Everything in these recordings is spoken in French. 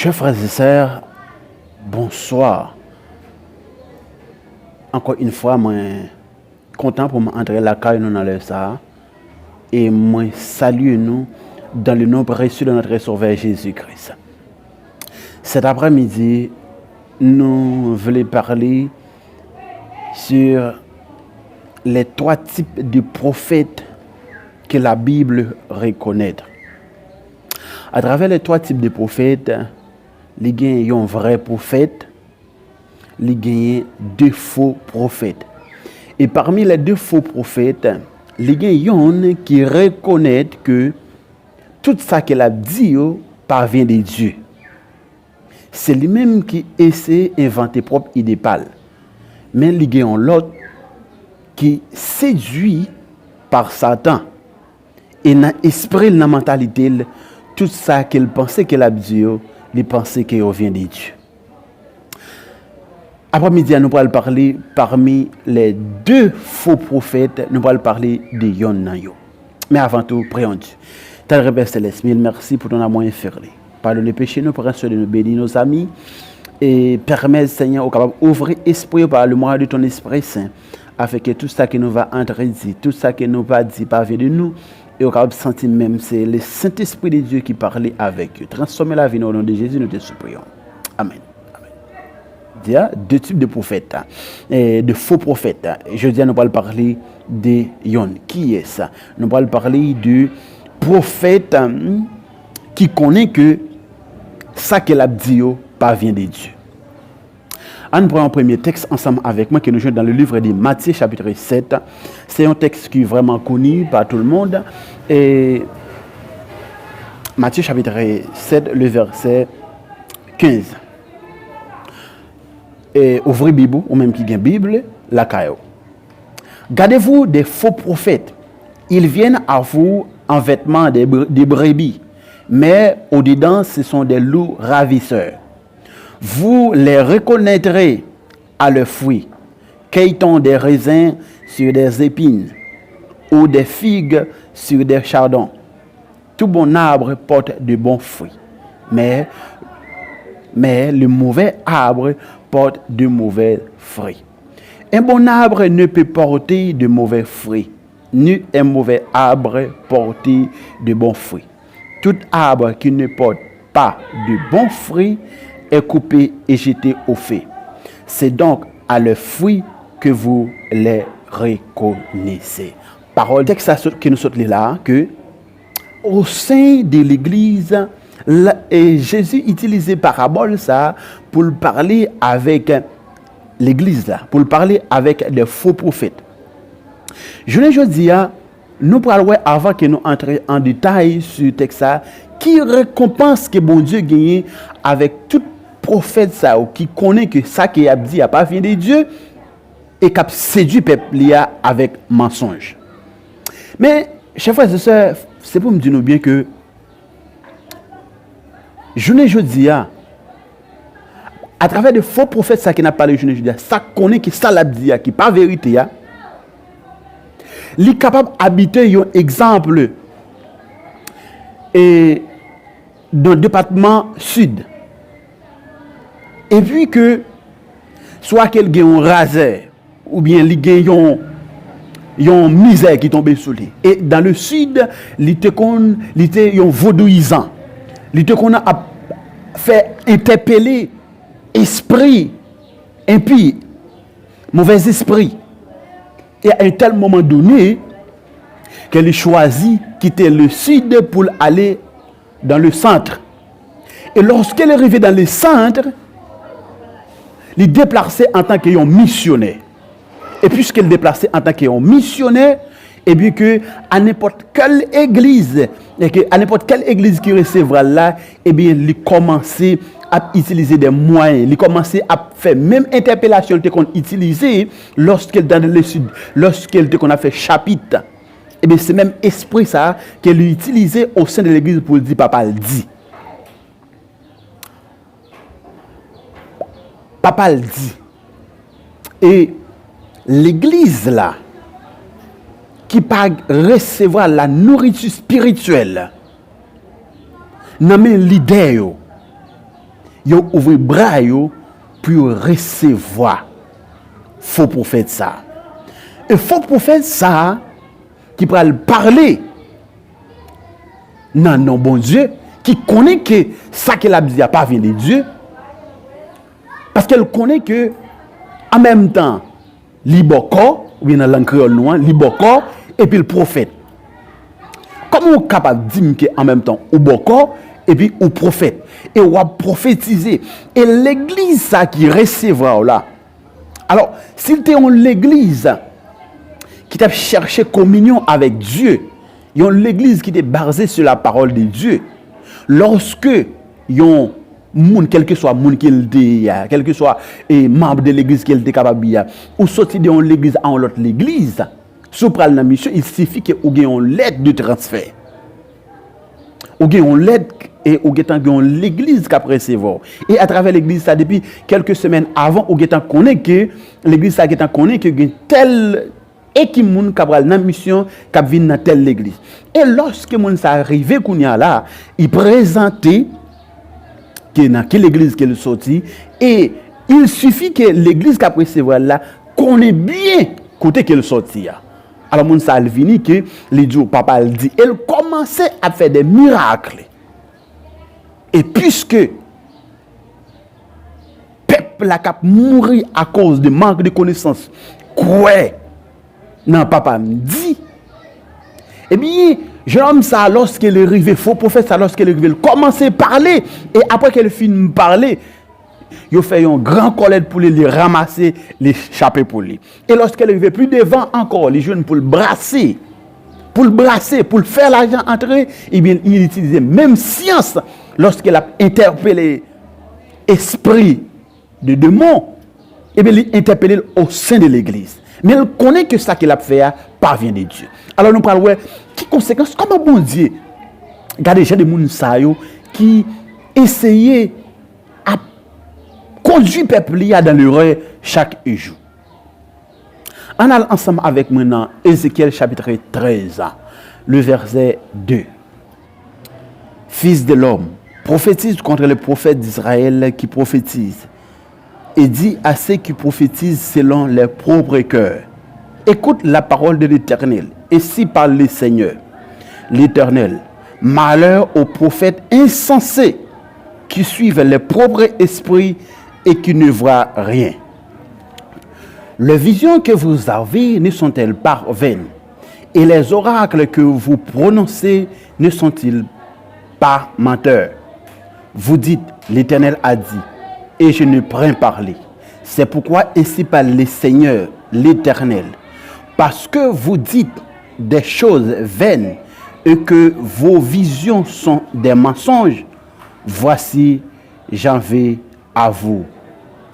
Chers frères et sœurs, bonsoir. Encore une fois, moi content pour m'entrer la caille nous dans le ça et moi salue nous dans le nom précieux de notre Sauveur Jésus-Christ. Cet après-midi, nous voulons parler sur les trois types de prophètes que la Bible reconnaît. À travers les trois types de prophètes, il y a un vrai prophète, il y a deux faux prophètes. Et parmi les deux faux prophètes, il y a un qui reconnaît que tout ça qu'il a dit parvient de Dieu. C'est lui-même qui essaie d'inventer propre idée pâle. Mais il y a l'autre qui séduit par Satan. Et dans l'esprit, dans la mentalité, tout ça qu'il pensait qu'il a dit, il pensait qu'il vient de Dieu. Après-midi, nous allons parler parmi les deux faux prophètes, nous allons parler de Yon. Mais avant tout, prions Dieu. Tel Père Céleste, mille merci pour ton amour inférieur. Pardonne les péchés, nous prenons soin de nous bénir nos amis et permets, Seigneur, au capable d'ouvrir l'esprit par le moyen de ton Esprit Saint, afin que tout ça qui nous va entrer dit, tout ça qui nous va dire parvient de nous, et au capable de sentir même, c'est le Saint-Esprit de Dieu qui parlait avec eux. Transformer la vie au nom de Jésus, nous te supplions. Amen. Il y a deux types de prophètes, de faux prophètes. Je dis, nous allons parler de Yon. Qui est ça? Nous allons parler du prophète qui connaît que ça qu'il a dit parvient de Dieu. On prend un premier texte ensemble avec moi que nous jouons dans le livre de Matthieu chapitre 7. C'est un texte qui est vraiment connu par tout le monde. Et Matthieu chapitre 7, le verset 15. Et ouvrez Bible, ou même qui a une Bible, la caillou. Gardez-vous des faux prophètes. Ils viennent à vous en vêtements de brebis, mais au-dedans, ce sont des loups ravisseurs. Vous les reconnaîtrez à leurs fruits. Cueille-t-on des raisins sur des épines ou des figues sur des chardons? Tout bon arbre porte de bons fruits, mais le mauvais arbre porte de mauvais fruits. Un bon arbre ne peut porter de mauvais fruits, ni un mauvais arbre porter de bons fruits. Tout arbre qui ne porte pas de bons fruits est coupé et jeté au feu. C'est donc à leurs fruits que vous les reconnaissez. Parole texte qui nous saute là, que au sein de l'Église, Jésus utilisait parabole ça pour parler avec l'Église là, pour parler avec les faux prophètes. Je dis, nous parlons avant que nous entrions en détail sur le texte ça, qui récompense que bon Dieu gagne avec tout prophète ça qui connaît que ça qui a dit a pas vient de Dieu et qui a séduit le peuple avec mensonge. Mais chers frères et sœurs, c'est pour me dire bien que je dis à travers de faux prophètes ça qui n'a pas parlé je dis ça connaît que ça l'a dit qui pas vérité il est capable d'habiter un exemple et dans le département sud. Et puis que soit qu'il y ait un raser ou bien il y ait une misère qui tombe sous lui. Et dans le sud, il était un vaudouisant. Il était qu'on a fait interpeller esprit impie, mauvais esprit. Et à un tel moment donné, qu'elle choisit quitter le sud pour aller dans le centre. Et lorsqu'elle est arrivée dans le centre, il déplaçait en tant qu'un missionnaire. Et puisqu'elle déplaçait en tant qu'un missionnaire, et bien que à n'importe quelle église, et que à n'importe quelle église qui recevra là, et bien il commençait à utiliser des moyens, il commençait à faire même interpellation qu'on utilisait lorsqu'elle dans le sud, lorsqu'elle qu'on a fait chapitre. Et bien c'est même esprit ça qu'elle utilisait au sein de l'église pour dire papa le dit. Papa le dit. Et l'église là, qui pas recevoir la nourriture spirituelle, n'a même l'idée yo ouvre bras yo pour recevoir faux prophète ça. Et faux prophète ça qui va parler non bon Dieu, qui connaît que ça qu'elle a dit a pas vient de Dieu, parce qu'elle connaît que en même temps liboko ou bien dans langue créole loin liboko et puis le prophète. Comment on est capable de dire qu'en même temps ou boko et puis ou prophète et ou a prophétiser et l'église ça qui recevra là. Alors s'il était en l'église qui t'a cherché communion avec Dieu, yon l'église qui était basée sur la parole de Dieu, lorsque yon moun, quel que soit moun qui était, quel que soit membre de l'église qui était capable de, ou sorti de l'église à l'autre l'église, sous pral dans mission, il suffit que ou gagne une lettre de transfert. Ou gagne une lettre et ou gagne l'église qui a recevoir. Et à travers l'église ça depuis quelques semaines avant ou gagne connaît que l'église ça gagne connaît que tel et qui moun kabral nan mission k'ap vinn dans telle l'église. Et lorsque moun ça arrivé kounya là, il présentait que dans quelle église qu'elle sorti et il suffit que l'église qu'a recevoir là connaît bien côté qu'elle sorti. Alors moun ça vini que les jours papa le dit, elle commençait à faire des miracles. Et puisque peuple la cap mourir à cause de manque de connaissance, quoi non, papa me dit. Eh bien, j'aime ça lorsqu'elle est arrivée, faux prophète, ça lorsqu'elle est arrivée, elle commence à parler. Et après qu'elle finit de parler, il fait un grand collègue pour les ramasser, les chaper pour lui. Et lorsqu'elle est arrivée plus devant encore, les jeunes pour le brasser, pour le faire l'argent entrer, eh bien, il utilisait même science lorsqu'elle a interpellé esprit de démon, eh bien, il interpellé au sein de l'église. Mais elle connaît que ça qu'il a fait parvient de Dieu. Alors nous parlons, qui conséquence, comment bon Dieu, regardez, j'ai des gens qui essayaient à conduire le peuple dans l'erreur chaque jour. On a ensemble avec moi dans Ézéchiel chapitre 13, le verset 2. Fils de l'homme, prophétise contre les prophètes d'Israël qui prophétisent. Et dit à ceux qui prophétisent selon leur propre cœur. Écoute la parole de l'Éternel. Et si parle le Seigneur, l'Éternel, malheur aux prophètes insensés qui suivent leur propre esprit et qui ne voient rien. Les visions que vous avez ne sont-elles pas vaines? Et les oracles que vous prononcez ne sont-ils pas menteurs? Vous dites, l'Éternel a dit, et je ne prends parler. C'est pourquoi ainsi parle le Seigneur, l'Éternel. Parce que vous dites des choses vaines et que vos visions sont des mensonges, voici, j'en vais à vous,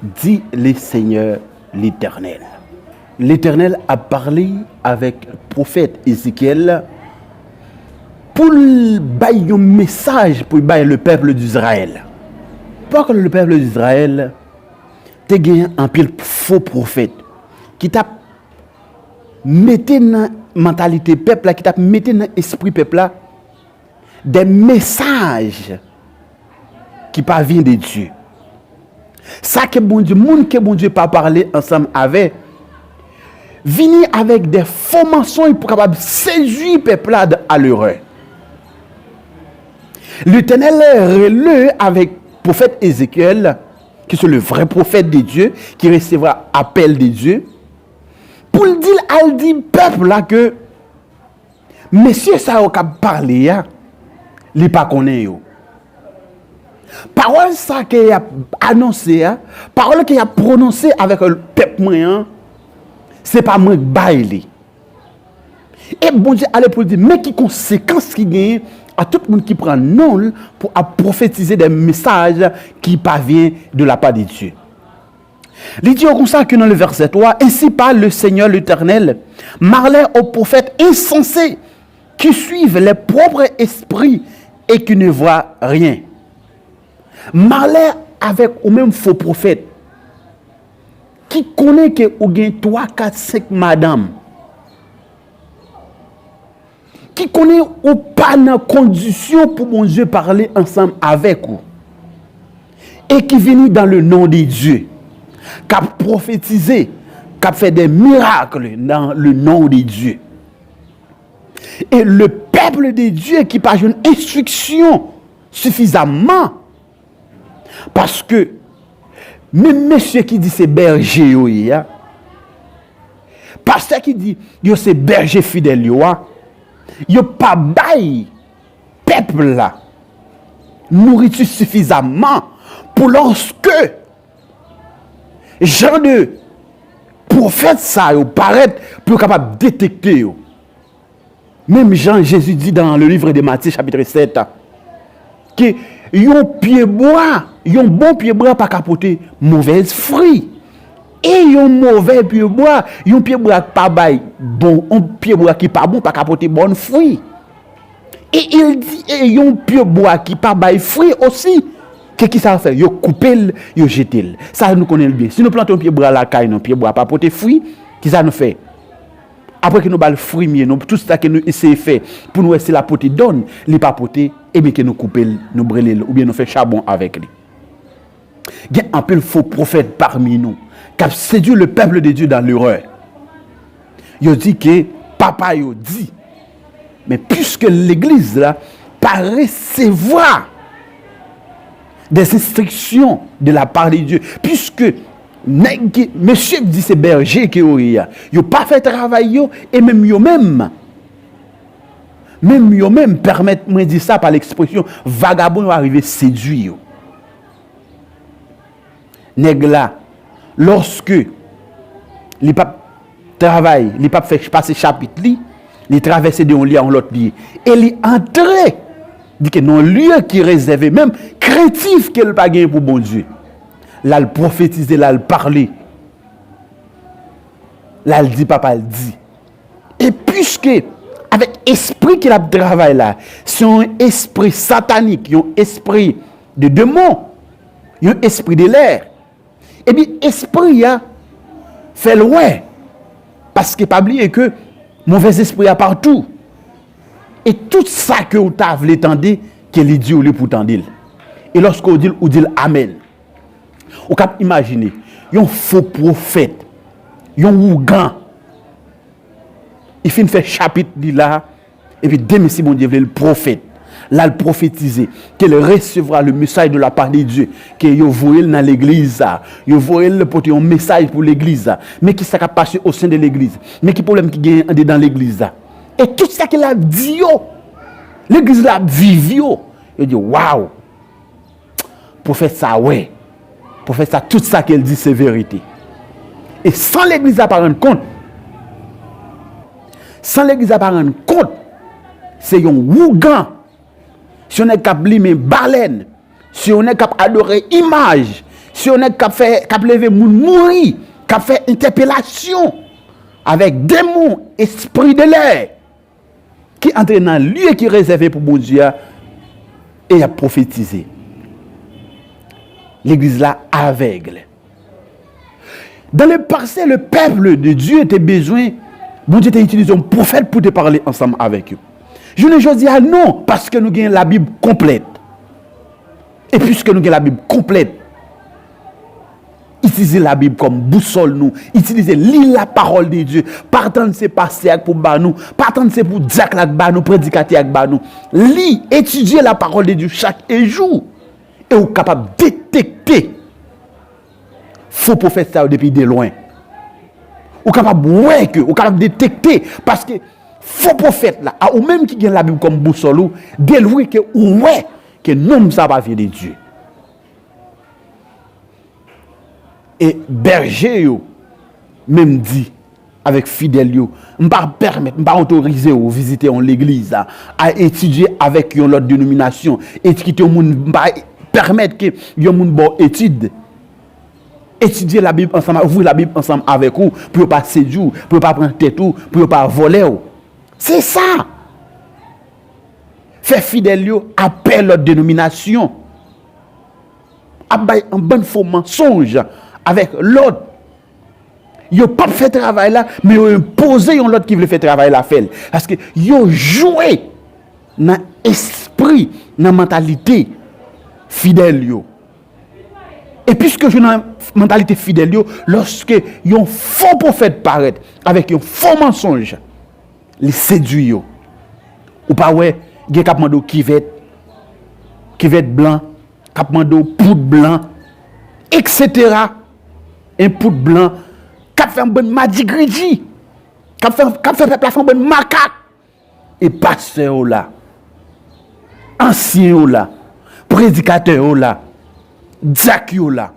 dit le Seigneur, l'Éternel. L'Éternel a parlé avec le prophète Ézéchiel pour bailler un message pour bailler le peuple d'Israël. Pour que le peuple d'Israël te gagné un pile faux prophète qui t'a metté dans la mentalité peuple, qui t'a metté dans l'esprit peuple des messages qui parviennent de Dieu. Ça que bon Dieu, monde que bon Dieu pas parler ensemble avec, venir avec des faux mensonges pour capable séduire le peuple à l'erreur. L'Éternel relève avec prophète Ézéchiel, qui est le vrai prophète de Dieu, qui recevra appel de Dieu, pour le dire à le peuple là que monsieur ça a parlé, il pas connaît yo. Parole ça qu'il a annoncé, parole qu'il a prononcé avec le peuple moyen, c'est pas moi qui baille. Et bon Dieu allait pour dire mais qui conséquences qui gagne à tout le monde qui prend non pour prophétiser des messages qui parviennent de la part de Dieu. Il dit comme ça que dans le verset 3, ainsi parle le Seigneur l'Éternel, malheur aux prophètes insensés qui suivent les propres esprits et qui ne voient rien. Malheur avec ou même faux prophète qui connaît que ou gagne 3, 4, 5 madame, qui connaît ou pas dans condition pour mon Dieu parler ensemble avec vous. et qui vient dans le nom de Dieu, qui a prophétisé, qui a fait des miracles dans le nom de Dieu. Et le peuple de Dieu qui n'a pas une instruction suffisamment, parce que même monsieur qui dit c'est berger, pasteur qui dit yo c'est berger fidèle, yo pas bail peuple là nourriture suffisamment pour lorsque genre de prophète ça yo paraît pour capable détecter yo. Même Jean Jésus dit dans le livre de Matthieu chapitre 7 que yon pied bois, yon bon pied bois pas capoter mauvaise fruit. Et yon mauvais pied bois, yon pied bois pas bail bon, un pied bois qui pas bon pas capoter bonne fruit. Et il dit et yon pied bois qui pas bail fruit aussi. Qu'est-ce qui ça fait? Yo couper, yo jeter. Ça nous connaît bien. Si nous plantons un pied bois la caille, non pied bois pas porter fruit, qu'est-ce ça nous fait? Après que nous bal fruit mieux, nous tout ça que nous essayons faire pour nous essayer la poter donne, li pas poter et bien que nous couper, nous brûler ou bien nous faire charbon avec lui. Il y a un peu de faux prophètes parmi nous qui a séduit le peuple de Dieu dans l'erreur. Il dit que papa yo dit, mais puisque l'église là pas recevoir des instructions de la part de Dieu, puisque monsieur dit c'est berger qui a pas fait travail yo, et même yo même permettre moi dire ça par l'expression vagabond arriver séduit yo. Nèg là lorsque les pas travail, les pas fait passer chapitre li, les traverser de un lieu en l'autre lieu et les entrer dit que non lieu qui réservé même créatif qu'elle pas gagner pour bon Dieu. Là le prophétiser, là le parler. Là le dit papa le dit. Et puisque avec esprit qu'il a travaillé là, c'est un esprit satanique, un esprit de démon, un esprit de l'air. Et bien esprit a fait loin parce que pas oublier que mauvais esprit a partout. Et tout ça que vous avez entendu, que les dieux ou pour tendre. Et lorsque vous dites amen. Vous pouvez imaginer, un faux prophète, un ougan, il finit faire chapitre là, et puis dès que bon Dieu le prophète, là le prophétiser, qu'il recevra le message de la part de Dieu, qu'il voit dans l'église, il voit le porter un message pour l'église, mais qui s'est passé au sein de l'église, mais qui problème qui gagne dans l'église. Et tout ça qu'il a dit, l'église l'a vivi, il dit waouh, prophète ça ouais. Pour faire ça, tout ça qu'elle dit, c'est vérité. Et sans l'église à pas rendre compte, c'est un ougan. Si on est capable de baleine, si on est capable d'adorer image, si on est capable de lever moun mourir, capable de faire interpellation avec démons, esprit de l'air, qui entre dans le lieu qui est réservé pour bon Dieu et a prophétisé. L'église là aveugle. Dans le passé, le peuple de Dieu était besoin, bon Dieu t'a utilisé un prophète pour te parler ensemble avec eux. Je ne dis non, parce que nous avons la Bible complète. Et puisque nous avons la Bible complète, utilisez la Bible comme boussole nous, utilisez lire la parole de Dieu, partant de ces pasteurs pour nous, partant de ces pour diacre avec nous, prédicateur avec nous, lire, étudier la parole de Dieu chaque jour. Et vous êtes capable de détecter faux prophètes depuis de loin. Vous êtes capable de détecter parce que faux prophètes là, ou même qui gagne la Bible comme boussole, délouer que ouais que non ça va venir de Dieu. Et berger yo même dit avec fidèle yo, m'pa permettre, m'pa autoriser ou visiter l'église à étudier avec une autre dénomination, étudier monde permettre que yon moun bon étudier la Bible ensemble, ouvrir la Bible ensemble avec vous pour pas séduire, pour pas prendre tête ou pour pas voler. C'est ça. Faire fidèle yo appelle l'autre dénomination. Abay un bon faux mensonge avec l'autre. Yo pas fait travail là, mais yo imposé yon l'autre qui veut faire travail là fait parce que yo joué dans esprit, dans mentalité fidèle yo. Et puisque je n'ai une mentalité fidèle, lorsque un faux prophète paraît avec un faux mensonge, les séduit. Ou pas ouais, il y a capmando qui va être blanc, capmando poudre blanc, etc. Un poudre blanc, qui fait un bon madigridi, qui fait peuple un bon macaque. Et pasteur là, ancien là, prédicateur là, diacre là,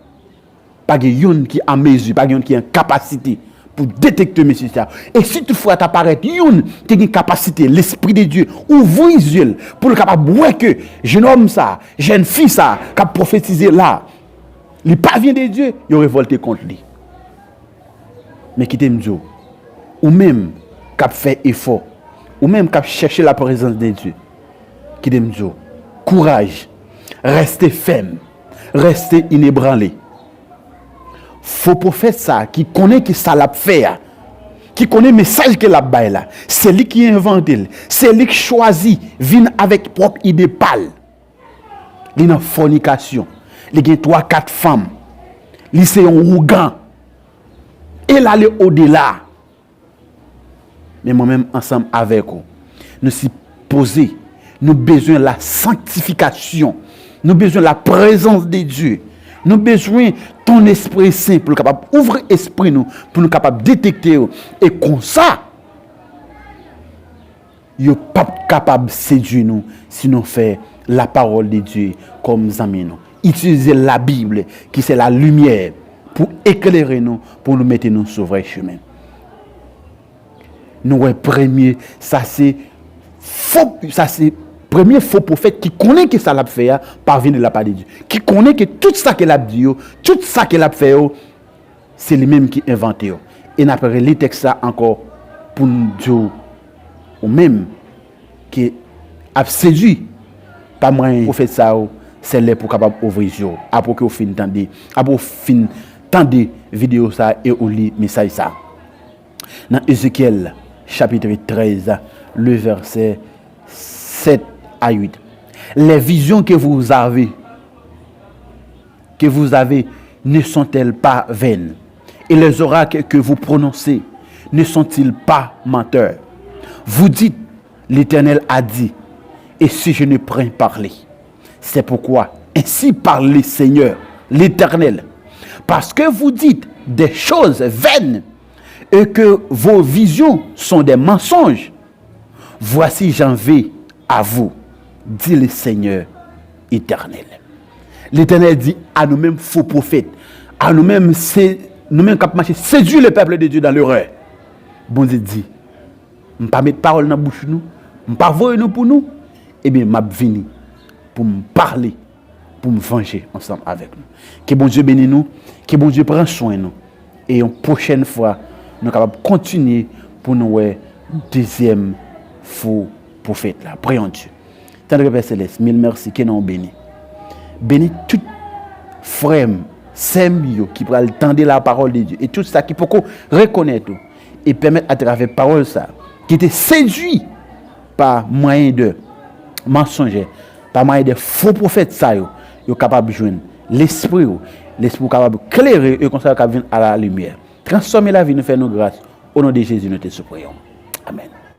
pas de yon qui a mesure, pas de yon qui a capacité pour détecter monsieur ça. Et si toutefois t'apparaît yon qui a une capacité, l'esprit de Dieu ouvre les yeux pour le capable voir que jeune homme ça, jeune fille ça, qui a prophétisé là, il pas vient de Dieu, il révolté contre lui. Mais qui t'aime Dieu, ou même qui a fait effort, ou même qui a cherché la présence de Dieu, qui t'aime Dieu, courage, restez ferme, restez inébranlé. Faux prophète ça qui connaît que ça l'a fait, qui connaît le message que l'a bail là, c'est lui qui invente, c'est lui qui choisit vient avec propre idée pâle. Il a une fornication, il a 3-4 femmes, il c'est un rougan. Et là aller au-delà. Mais moi-même ensemble avec vous, nous sommes posés, nous avons besoin de la sanctification, nous avons besoin de la présence de Dieu. Nous avons besoin de ton esprit saint pour nous capable ouvrir l'esprit nous pour nous capable détecter et comme ça yo pas capable séduire nous si nous fait la parole de Dieu comme amis nous. Utiliser la Bible qui c'est la lumière pour éclairer nous pour nous mettre nous sur le vrai chemin. Nous premier ça c'est faux, ça c'est premier faux prophète qui connaît que ça l'a fait parvient de la part de Dieu, qui connaît que tout ça qu'il a dit, tout ça qu'il a fait, c'est lui-même qui inventé. Et n'après les textes encore pour nous dire ou même qui a séduit pas moyen prophète ça, c'est là pour capable ouvrir les yeux après que fin tendez, après fin tendez vidéo ça et au lit message ça. Dans Ézéchiel chapitre 13 le verset 7 à 8. Les visions que vous avez ne sont-elles pas vaines? Et les oracles que vous prononcez ne sont-ils pas menteurs? Vous dites, l'Éternel a dit, et si je ne prends parler, c'est pourquoi ainsi parle le Seigneur, l'Éternel, parce que vous dites des choses vaines et que vos visions sont des mensonges. Voici j'en vais à vous, dit le Seigneur éternel. L'Éternel dit à nous-mêmes faux prophètes, à nous-mêmes qui marchons séduire le peuple de Dieu dans l'erreur. Bon Dieu dit, je ne pas mettre parole dans la bouche nous, je ne pas voir nous pour nous, et bien je vais venir pour me parler, pour me venger ensemble avec nous. Que bon Dieu bénisse nous, que bon Dieu prenne soin de nous. Et une prochaine fois, nous sommes capables de continuer pour nous deuxième faux prophète là. Prions Dieu. Tendre Père Céleste, mille merci, que nous bénis. Bénis tout frère, sœur qui pourra entendre la parole de Dieu et tout ça qui peut reconnaître et permettre à travers la parole ça, qui était séduit par moyen de mensonges, par moyen de faux prophètes ça, yo capable de joindre l'esprit capable de clairer et comme ça capable à la lumière. Transformer la vie, nous faire nos grâces. Au nom de Jésus, nous te supplions. Amen.